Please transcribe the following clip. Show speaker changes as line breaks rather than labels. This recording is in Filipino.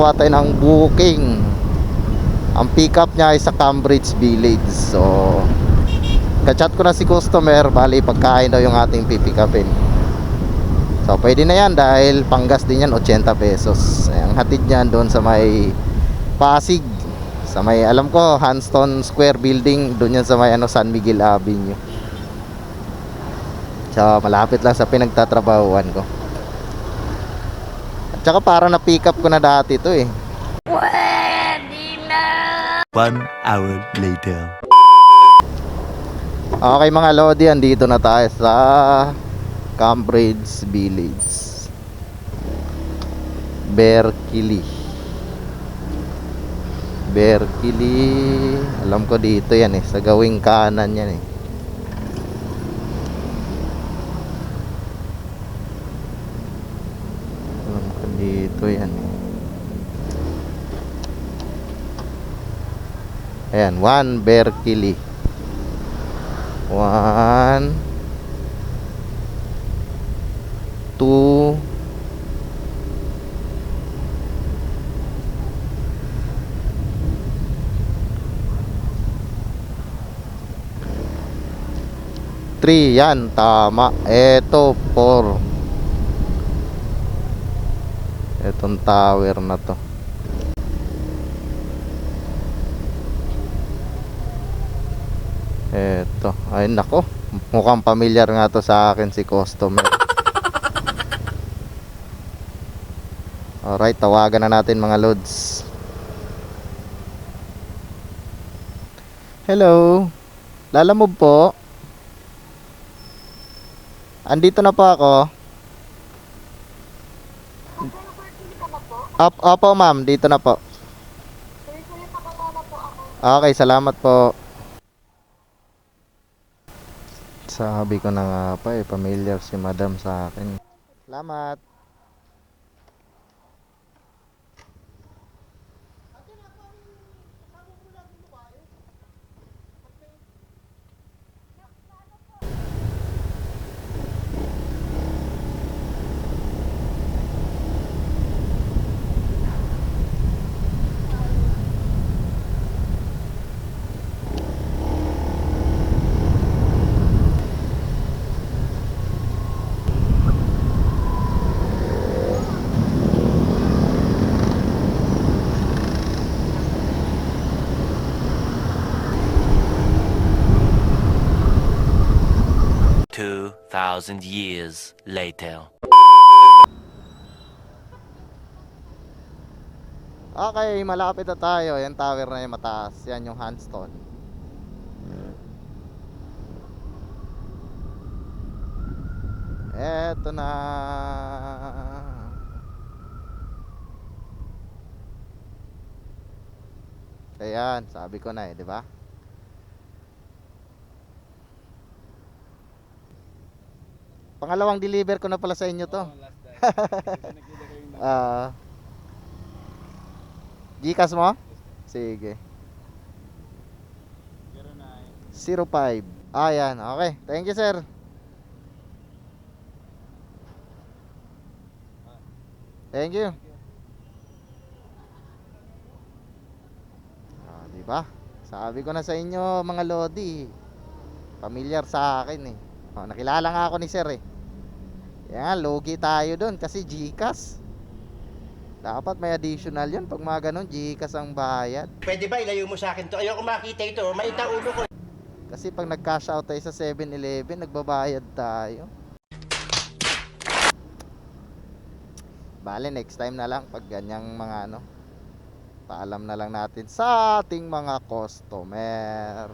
Kuha tayo ng booking. Ang pick up niya ay sa Cambridge Village. So kachat ko na si customer, bali pagkain daw yung ating pipick upin. So pwede na yan dahil panggas din yan 80 pesos. Ang hatid niyan doon sa may Pasig, sa may alam ko Hanston Square building, doon yan sa may San Miguel Avenue. So malapit lang sa pinagtatrabahuan ko. At saka para na pick up ko na dati ito eh.
Pwede na.
1 hour later.
Okay mga Lodi, andito na tayo sa Cambridge Village, Berkeley. Alam ko dito yan eh, sa gawing kanan yan eh. Alam ko dito yan eh. Ayan, 1 Berkeley. 1 2 3. Yan, tama. Ito 4. Etong tower na to. Eto, ay nako, mukhang pamilyar nga to sa akin si customer. Alright, tawagan na natin mga lods. Hello, Lalamove po. Andito na po ako. Opo ma'am, dito na po. Okay, salamat po. Sabi ko na nga pa eh, familiar si madam sa akin. Salamat.
Thousand years later.
Okay, malapit na tayo. Yan tower na yung mataas. Yan yung Hanston. Eto na. Ayan, sabi ko na eh, di ba? Pangalawang deliver ko na pala sa inyo to. Gcash mo? Sige. 0905. Ayan, okay. Thank you, sir. Thank you. Diba? Sabi ko na sa inyo mga Lodi, familiar sa akin eh. Nakilala nga ako ni sir eh. Yan, logi tayo doon kasi Gcash. Dapat may additional yan pag mga ganun, Gcash ang bayad.
Pwede ba ilayo mo sa akin to? Ayoko makita ito, maita ulo ko.
Kasi pag nag-cash out tayo sa 7-Eleven, nagbabayad tayo. Bale, next time na lang pag ganyang mga paalam na lang natin sa ating mga customer.